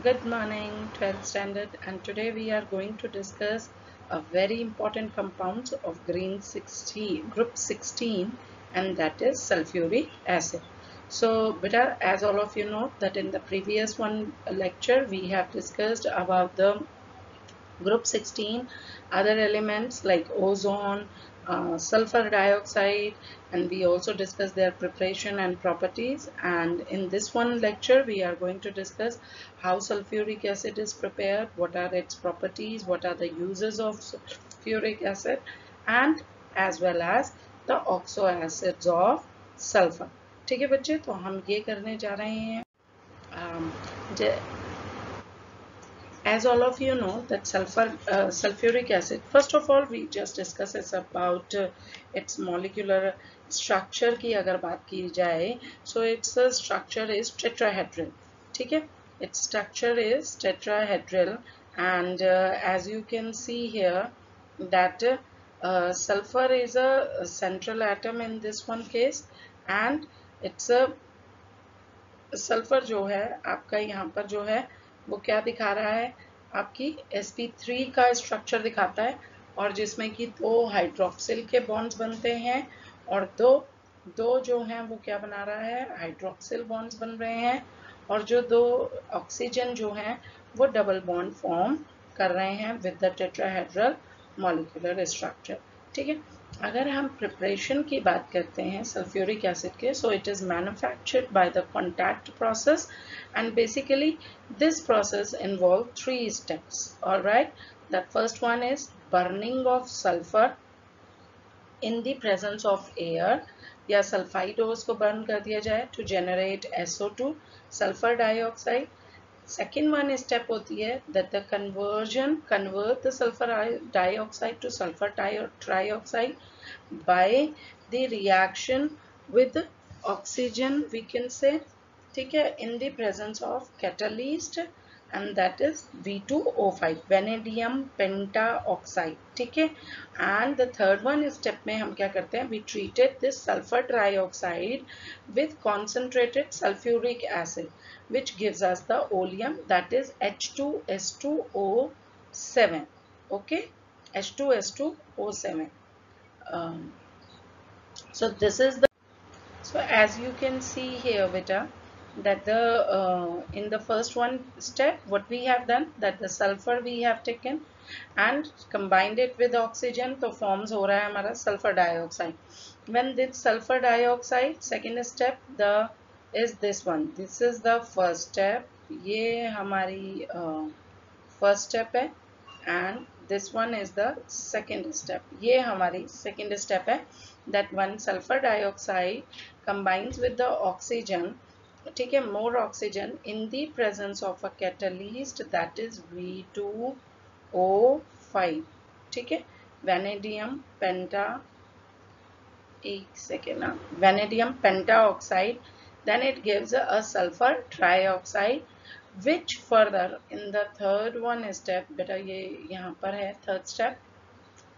Good morning, 12th standard, and today we are going to discuss a very important compound of green 16, group 16, and that is sulfuric acid. So, beta, as all of you know, that in the previous one lecture we have discussed about the Group 16 other elements like ozone, sulfur dioxide, and we also discuss their preparation and properties. And in this one lecture we are going to discuss how sulfuric acid is prepared, what are its properties, what are the uses of sulfuric acid, and as well as the oxo acids of sulfur. ठीक है बच्चे, तो हम ये करने जा रहे हैं. um, as all of you know that sulfuric acid, first of all we just discuss is about its molecular structure की अगर बात की जाए, so its structure is tetrahedral. ठीक है, its structure is tetrahedral, and as you can see here that sulfur is a central atom in this one case, and it's a sulphur जो है आपका यहाँ पर जो है वो क्या दिखा रहा है, आपकी sp3 का स्ट्रक्चर दिखाता है, और जिसमें कि दो हाइड्रोक्सिल के बॉन्ड्स बनते हैं और दो दो जो हैं वो क्या बना रहा है, हाइड्रोक्सिल बॉन्ड्स बन रहे हैं, और जो दो ऑक्सीजन जो हैं वो डबल बॉन्ड फॉर्म कर रहे हैं with the tetrahedral molecular structure. ठीक है, अगर हम प्रिपरेशन की बात करते हैं सल्फ्यूरिक एसिड के, so it is manufactured by the contact process, and basically this process involve 3 steps. Alright, the first one is burning of sulphur in the presence of air, या सल्फाइडोज को burn कर दिया जाए to generate SO2 sulphur dioxide. Second one step होती है that the convert the sulfur dioxide to sulfur trioxide by the reaction with oxygen, we can say. ठीक है, in the presence of catalyst, and that is V2O5 vanadium pentaoxide. ठीक है, and the third one step में हम क्या करते हैं, we treated this sulfur trioxide with concentrated sulfuric acid which gives us the oleum, that is H2S2O7. okay, H2S2O7. um, so this is the, so as you can see here beta, that the in the first one step what we have done, that the sulfur we have taken and combined it with oxygen, तो forms हो रहा है हमारा sulfur dioxide. When this sulfur dioxide, second step the is this one, this is the first step, ये हमारी first step है, and this one is the second step, ये हमारी second step है, that one sulfur dioxide combines with the oxygen, ठीक है, more oxygen in the presence of a catalyst, that is V2O5. ठीक है, vanadium penta, एक second ना, vanadium pentaoxide, then it gives a sulfur trioxide, which further in the third one step, बेटा ये यहाँ पर है third step,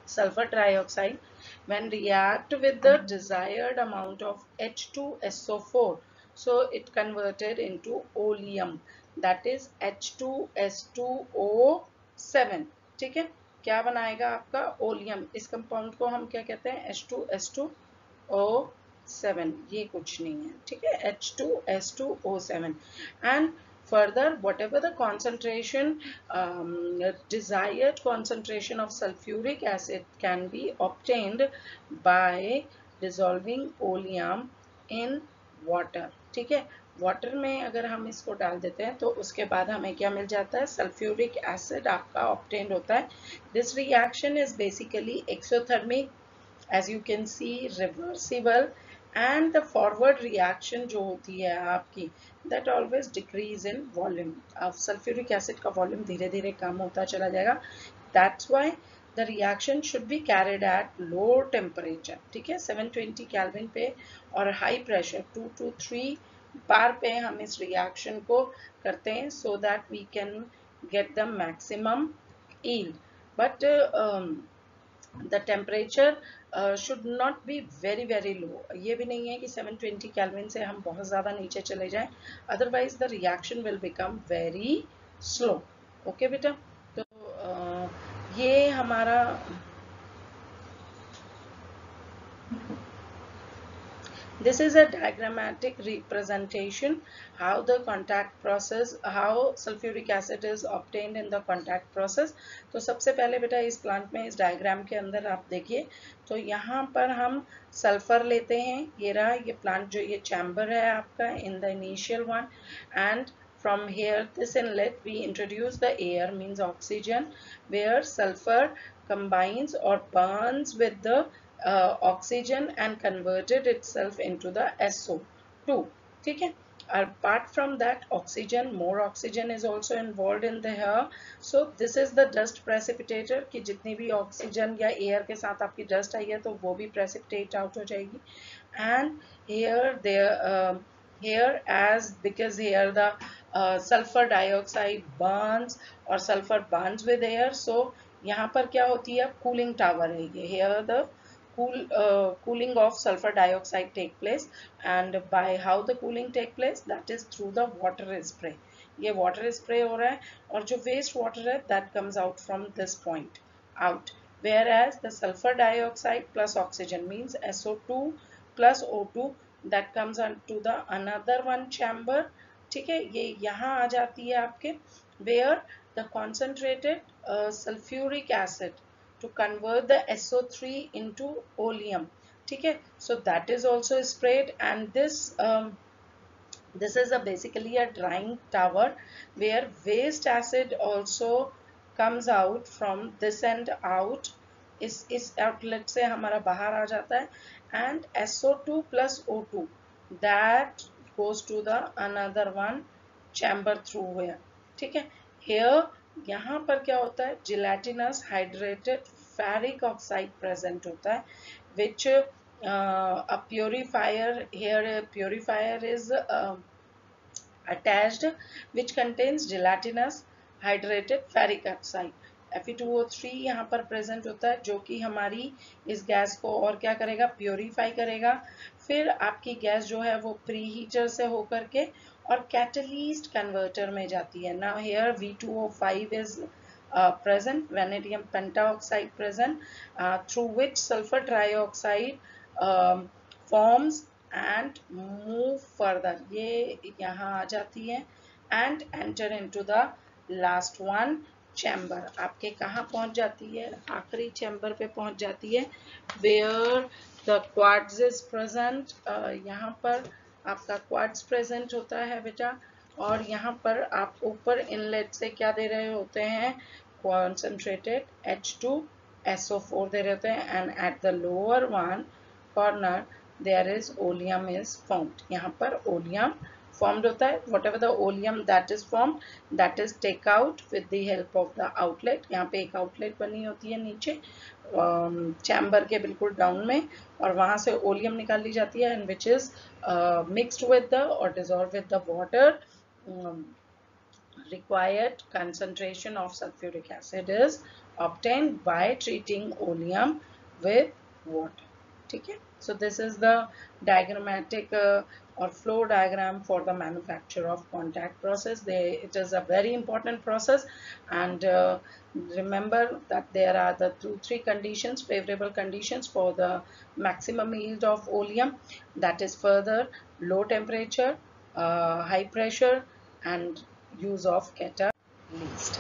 sulfur trioxide when react with the desired amount of H2SO4, so it converted into oleum, that is H2S2O7. ठीक है, क्या बनाएगा आपका ओलियम, इस कंपाउंड को हम क्या कहते हैं, H2S2O7, ये कुछ नहीं है. ठीक है, H2S2O7, and further whatever the concentration, desired concentration of sulfuric acid can be obtained by dissolving oleum in water. ठीक है, वाटर में अगर हम इसको डाल देते हैं तो उसके बाद हमें क्या मिल जाता है, सल्फ्यूरिक एसिड आपका ऑब्टेन्ड होता है. This reaction is basically exothermic, as you can see reversible, and the forward reaction जो होती है आपकी, that always decrease in volume. अब सल्फ्यूरिक एसिड का वॉल्यूम धीरे धीरे कम होता चला जाएगा, that's why the reaction should be carried at low temperature. ठीक है, 720 केल्विन पे और हाई प्रेशर 2 to 3 बार पे हम इस रिएक्शन को करते हैं, so that we can get the maximum yield. But the temperature should not be very very low. ये भी नहीं है कि 720 केल्विन से हम बहुत ज़्यादा नीचे चले जाएं, otherwise the reaction will become very slow. Okay बेटा, तो ये हमारा this is a diagrammatic representation how the contact process, how sulfuric acid is obtained in the contact process. तो सबसे पहले बेटा इस प्लांट में इस डायग्राम के अंदर आप देखिए, तो यहाँ पर हम सल्फर लेते हैं, ये रहा ये प्लांट, जो ये चैम्बर है आपका in the initial one, and from here this inlet we introduce the air, means oxygen, where sulfur combines or burns with the oxygen and converted itself into the SO2. ठीक है, apart from that oxygen, more oxygen is also involved in the here. So this is the dust precipitator, कि जितनी भी oxygen या air के साथ आपकी dust आई है तो वो भी precipitate out हो जाएगी. And here there here, as because here the sulfur dioxide burns or sulfur burns with air, so यहाँ पर क्या होती है, cooling tower है ये, here the cooling of sulfur dioxide take place, and by how the cooling take place, that is through the water spray. ये water spray हो रहा है, और जो waste water है that comes out from this point out, whereas the sulfur dioxide plus oxygen means SO2 plus O2 that comes onto the another one chamber. ठीक है, ये यहाँ आ जाती है आपके, where the concentrated sulfuric acid to convert the SO3 into oleum. ठीक है, so that is also sprayed, and this is basically a drying tower where waste acid also comes out from this end out, इस outlet से हमारा बाहर आ जाता है, and SO2 plus O2 that goes to the another one chamber through here. ठीक है, here यहाँ पर क्या होता है, gelatinous hydrated ferric oxide present होता है, which a purifier, here a purifier is attached, which contains gelatinous hydrated ferric oxide. Fe2O3 यहाँ पर प्रेजेंट होता है, जो कि हमारी इस गैस को और क्या करेगा, प्योरीफाई करेगा. फिर आपकी गैस जो है वो प्री हीटर से होकर के और कैटलिस्ट कन्वर्टर में जाती है. Now here V2O5 is present, vanadium pentaoxide present, through which sulfur trioxide forms and move further. ये यहाँ आ जाती है and enter into the last one chamber. आपके कहाँ पहुँच जाती है, आखिरी chamber पे पहुँच जाती है, where the quartz is present. यहाँ पर आपका quartz present होता है बेटा, और यहाँ पर आप ऊपर इनलेट से क्या दे रहे होते हैं, concentrated H2SO4 दे रहे होते हैं, and at the lower one corner there is oleum is formed. यहाँ पर oleum formed होता है. whatever the oleum that is formed, that is take out with the help of the outlet. यहाँ पे एक outlet बनी होती है नीचे चैम्बर के बिल्कुल डाउन में, और वहां से ओलियम निकाल ली जाती है, and which is mixed with the or dissolved with the water. Required concentration of sulfuric acid is obtained by treating oleum with water. ठीक है, so this is the diagrammatic or flow diagram for the manufacture of contact process. It is a very important process, and remember that there are the three conditions, favorable conditions for the maximum yield of oleum, that is further low temperature, high pressure, and use of catalyst.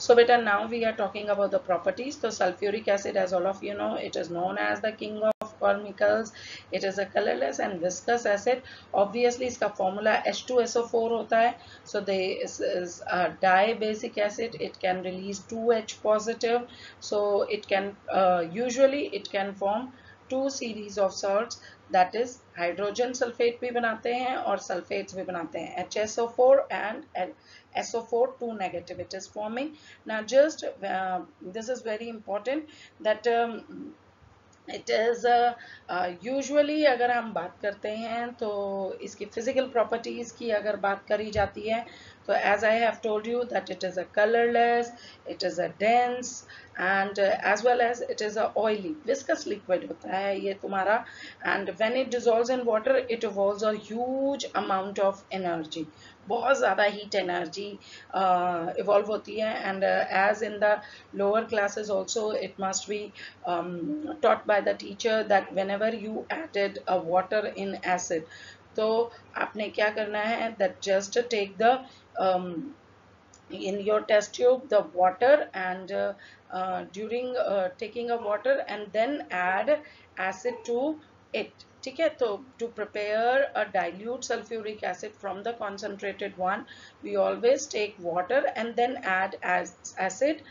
So beta, now we are talking about the properties. So sulfuric acid, as all of you know, it is known as the king of all chemicals. It is a colorless and viscous acid. Obviously इसका formula H2SO4 होता है. So this is a dibasic acid. It can release 2H positive. So it can usually it can form two series of salts, that is hydrogen sulfate भी बनाते हैं और sulfates भी बनाते हैं, HSO4 and SO4 2 negative it is forming. Now just this is very important that it is usually अगर हम बात करते हैं तो इसकी physical properties की अगर बात करी जाती है So as I have told you that it is a colorless, it is a dense, and as well as it is a oily viscous liquid होता है ये तुम्हारा. And when it dissolves in water, it evolves a huge amount of energy. बहुत ज़्यादा heat energy evolve होती है. And as in the lower classes also, it must be taught by the teacher that whenever you added a water in acid, तो आपने क्या करना है, that just take the in your test tube the water, and during taking a water and then add acid to it. ठीक है, तो to prepare a dilute sulfuric acid from the concentrated one, we always take water and then add as acid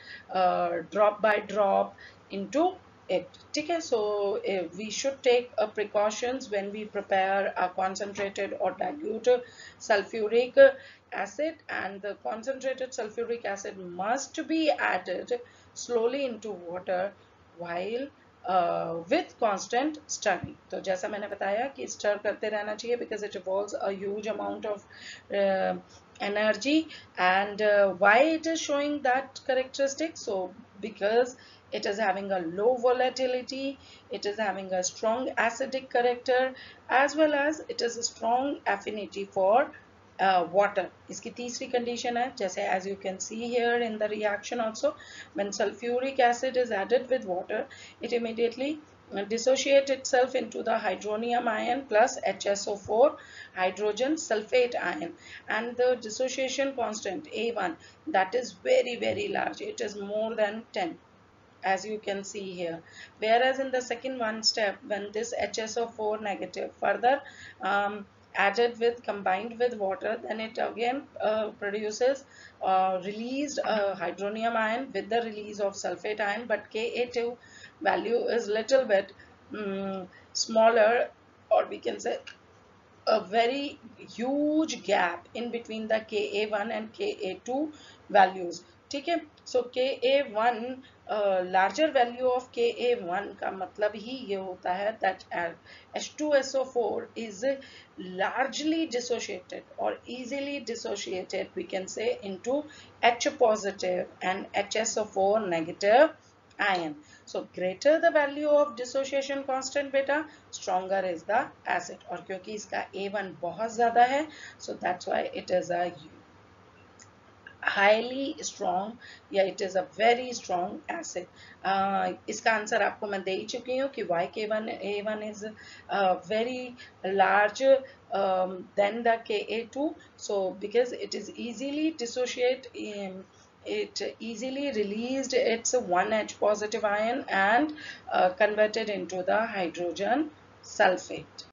drop by drop into it. ठीक है, so we should take precautions when we prepare a concentrated or dilute sulfuric acid, and the concentrated sulfuric acid must be added slowly into water while with constant stirring. तो जैसा मैंने बताया कि stir करते रहना चाहिए because it involves a huge amount of energy. And why it is showing that characteristic? So because it is having a low volatility, it is having a strong acidic character, as well as it is a strong affinity for water. इसकी तीसरी condition है, जैसे as you can see here in the reaction also, when sulfuric acid is added with water, it immediately dissociate itself into the hydronium ion plus HSO4 hydrogen sulfate ion, and the dissociation constant A1, that is very large. It is more than 10, as you can see here. Whereas in the second one step, when this HSO4 negative further added with combined with water, then it again produces released hydronium ion with the release of sulfate ion, but Ka2 value is little bit smaller, or we can say a very huge gap in between the Ka1 and Ka2 values. ठीक है, so Ka1 larger value of Ka1 का मतलब ही ये होता है that H2SO4 is largely dissociated or easily dissociated, we can say, into H positive and HSO4 negative ion. So greater the value of dissociation constant beta, stronger is the acid. और क्योंकि इसका A1 बहुत ज़्यादा है, so that's why it is a highly strong, या it is a very strong acid. इसका answer आपको मैं दे ही चुकी हूँ कि why A1 is very large than the Ka2. So because it is easily dissociate it easily released its 1H positive ion and converted into the hydrogen sulfate.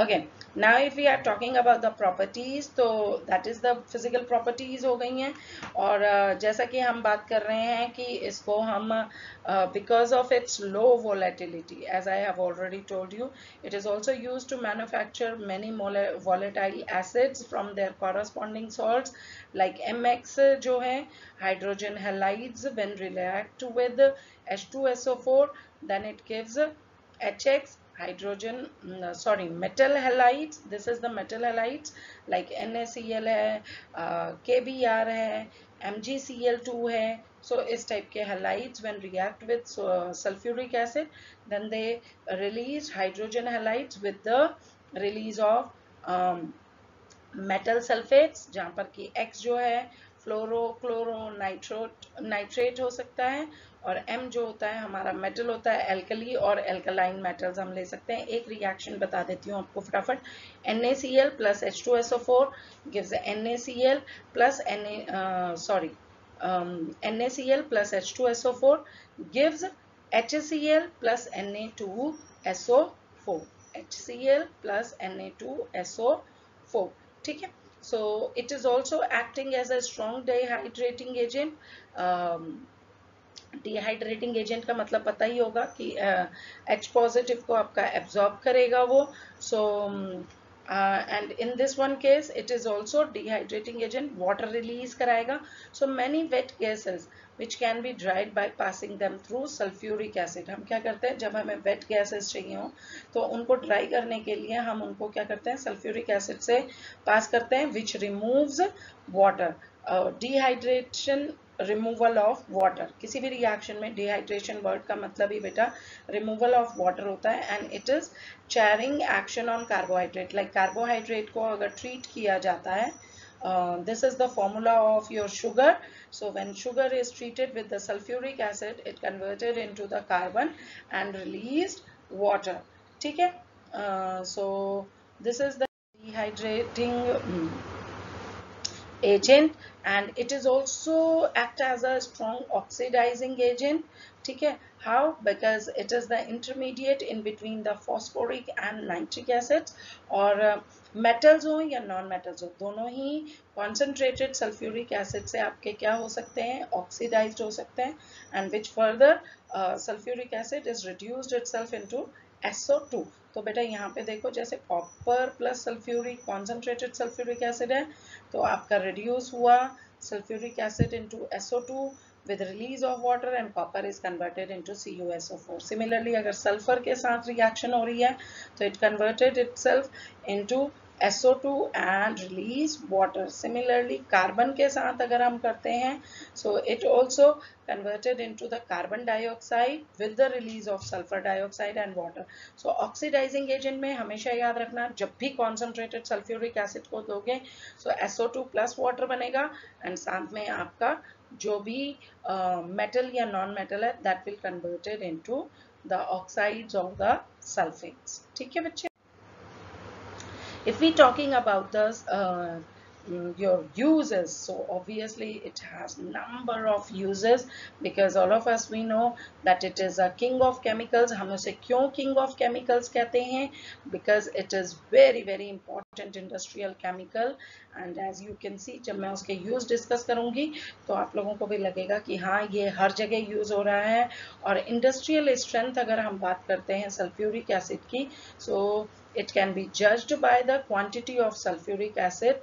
Okay, now if we are talking about the properties, तो that is the physical properties हो गई हैं. और जैसा कि हम बात कर रहे हैं कि इसको हम because of its low volatility, as I have already told you, it is also used to manufacture many volatile acids from their corresponding salts, like MX जो है hydrogen halides, when react with H2SO4, then it gives HX hydrogen metal halides. This is the metal halides like NaCl है, KBr है, MgCl2 है. So इस type के halides when react with sulfuric acid, then they release hydrogen halides with the release of metal sulfates, जहाँ पर कि X जो है फ्लोरो क्लोरो नाइट्रेट हो सकता है, और M जो होता है हमारा मेटल होता है, एल्कली और एल्कलाइन मेटल्स हम ले सकते हैं. एक रिएक्शन बता देती हूँ आपको फटाफट. NaCl plus H2SO4 gives NaCl plus NaCl plus H2SO4 gives HCl plus Na2SO4. HCl plus Na2SO4. ठीक है, so it is also acting as a strong dehydrating agent. Dehydrating agent का मतलब पता ही होगा कि H पॉजिटिव को आपका एब्जॉर्ब करेगा वो. सो and in this one case it is also dehydrating agent, water release कराएगा. So many wet gases which can be dried by passing them through sulfuric acid. हम क्या करते हैं, जब हमें wet gases चाहिए हो तो उनको ड्राई करने के लिए हम उनको क्या करते हैं, sulfuric acid से पास करते हैं, which removes water. Dehydration, removal of water. किसी भी रिएक्शन में डिहाइड्रेशन वर्ड का मतलब ही बेटा रिमूवल ऑफ वाटर होता है. And it is charring action on carbohydrate. Like carbohydrate को अगर ट्रीट किया जाता है, this is the formula of your sugar. So when sugar is treated with the sulfuric acid, it converted into the carbon and released water. ठीक है. So this is the dehydrating agent, and it is also act as a strong oxidizing agent. ठीक है. How? Because it is the intermediate in between the phosphoric and nitric acids. और metals हो या non metals हो, दोनों ही concentrated sulfuric acid से आपके क्या हो सकते हैं, oxidized हो सकते हैं, and which further sulfuric acid is reduced itself into SO2. तो बेटा यहाँ पे देखो, जैसे copper plus sulphuric concentrated sulphuric acid है, तो आपका रिड्यूस हुआ sulphuric acid into SO2 with release of water, and copper is converted into CuSO4. Similarly, अगर सल्फर के साथ रिएक्शन हो रही है तो it converted itself into SO2 and release water. Similarly, carbon के साथ अगर हम करते हैं, so it also converted into the carbon dioxide with the release of sulfur dioxide and water. So oxidizing agent में हमेशा याद रखना, जब भी concentrated sulfuric acid को दोगे, so SO2 plus water बनेगा, and साथ में आपका जो भी metal या non metal है, that will converted into the oxides of the sulfates. ठीक है बच्चे. If we talking about this your uses, so obviously it has number of uses, because all of us we know that it is a king of chemicals. हम उसे क्यों king of chemicals कहते हैं? Because it is very very important industrial chemical, and as you can see, जब मैं उसके use discuss करूँगी तो आप लोगों को भी लगेगा कि हाँ ये हर जगह use हो रहा है. और industrial strength अगर हम बात करते हैं sulfuric acid की, so it can be judged by the quantity of sulfuric acid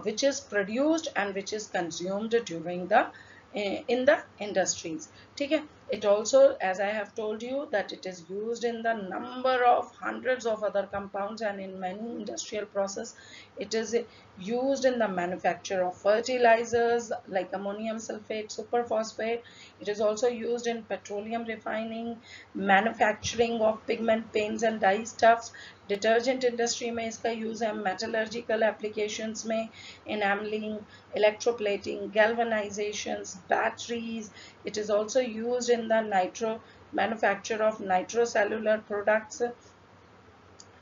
which is produced and which is consumed during the in the industries. ठीक है. It also, as I have told you, that it is used in the number of hundreds of other compounds, and in many industrial process it is used in the manufacture of fertilizers like ammonium sulfate, superphosphate. It is also used in petroleum refining, manufacturing of pigment paints and dye stuffs. Detergent industry में इसका use है, metallurgical applications में enameling, electroplating, galvanizations, batteries. It is also used in the manufacture of nitrocellular products,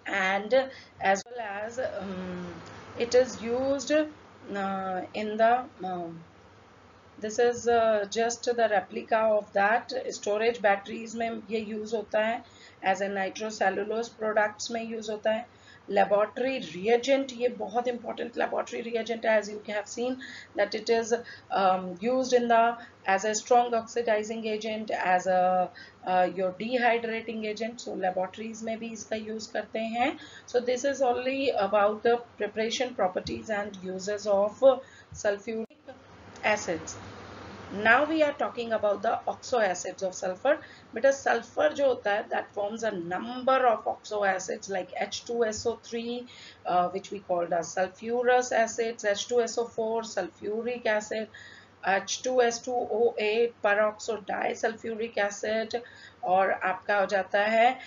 and as well as it is used in the this is just the replica of that. Storage batteries में ये use होता है, as a nitrocellulose products में use होता है. Laboratory reagent, ये बहुत important laboratory reagent है, as you have seen that it is used in the as a strong oxidizing agent, as a your dehydrating agent. So laboratories में भी इसका use करते हैं. So this is only about the preparation properties and uses of sulfuric acids. Now we are talking about the oxo acids of sulfur. Because sulfur जो होता है, that forms a number of oxo acids like H2SO3, which we call as sulfurous acids, H2SO4 sulfuric acid, H2S2O8 peroxo disulfuric acid, और आपका हो जाता है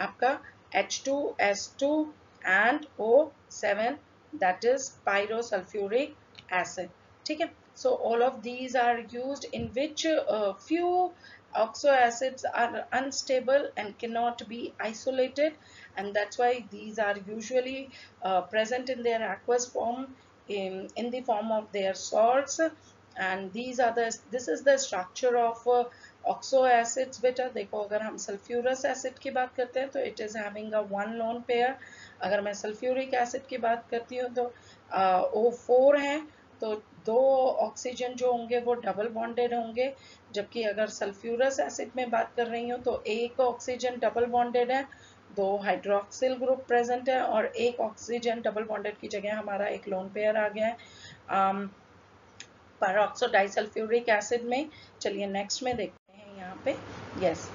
आपका H2S2 and O7, that is pyrosulfuric acid. ठीक है. So all of these are used, in which few oxo acids are unstable and cannot be isolated, and that's why these are usually present in their aqueous form in the form of their salts. And this is the structure of oxo acids. बेटा देखो, अगर हम sulfurous acid की बात करते हैं तो it is having a one lone pair. अगर मैं sulfuric acid की बात करती हूँ तो O4 है, तो दो ऑक्सीजन जो होंगे वो डबल बॉन्डेड होंगे. जबकि अगर सल्फ्यूरस एसिड में बात कर रही हूँ तो एक ऑक्सीजन डबल बॉन्डेड है, दो हाइड्रोक्सिल ग्रुप प्रेजेंट है और एक ऑक्सीजन डबल बॉन्डेड की जगह हमारा एक लोन पेयर आ गया है पेरोक्सो डाइसल्फ्यूरिक एसिड में। चलिए नेक्स्ट में देखते हैं यहाँ पे। यस,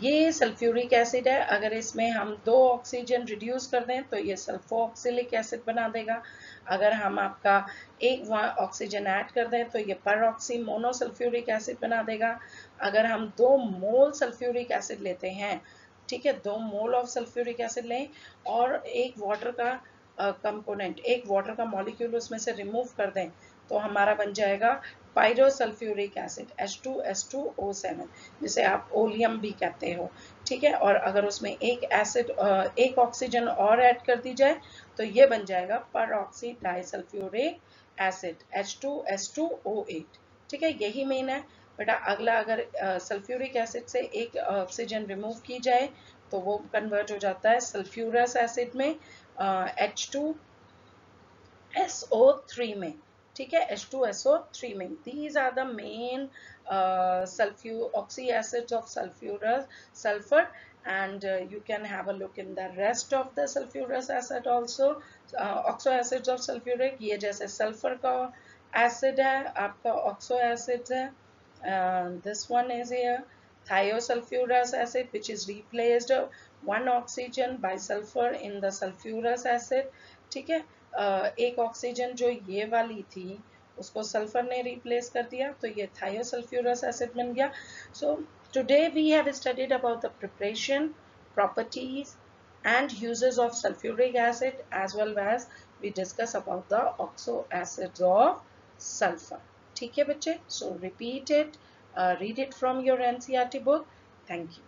ये सल्फ्यूरिक एसिड है। अगर इसमें हम दो ऑक्सीजन रिड्यूस कर दें तो ये सल्फोक्सिलिक एसिड बना देगा। अगर हम आपका एक ऑक्सीजन ऐड कर दें तो ये परऑक्सी मोनोसल्फ्यूरिक एसिड बना देगा। अगर हम 2 मोल सल्फ्यूरिक एसिड लेते हैं, ठीक है, 2 मोल ऑफ सल्फ्यूरिक एसिड लें और एक वाटर का कंपोनेंट, एक वाटर का मॉलिक्यूल उसमें से रिमूव कर दें तो हमारा बन जाएगा पायरोसल्फ्यूरिक एसिड H2SO7, जिसे आप ओलियम भी कहते हो, ठीक है। और अगर उसमें एक एसिड एक ऑक्सीजन और ऐड कर दी जाए तो ये बन जाएगा परऑक्सी डाइसल्फ्यूरिक एसिड H2S2O8, ठीक है। यही मेन है बेटा। अगला, अगर सल्फ्यूरिक एसिड से एक ऑक्सीजन रिमूव की जाए तो वो कन्वर्ट हो जाता है सल्फ्यूरस एसिड में H2SO3 में, ठीक है, H2SO3 में। These are the main oxy acids of sulfur, and you can have a look in the rest of the sulfurous acid also, oxo acids of sulfuric। ये जैसे सल्फर का acid है आपका oxo acids है। This one is here thiosulfurous acid, which is replaced one oxygen by sulfur in the sulfurous acid, ठीक है। एक oxygen जो ये वाली थी उसको सल्फर ने रिप्लेस कर दिया तो ये थायोसल्फ्यूरस एसिड बन गया। So today we have studied about the preparation, properties and uses of sulfuric acid, as well as we discuss about the oxo acids of sulfur, ठीक है बच्चे। So repeat it, read it from your NCERT book. Thank you.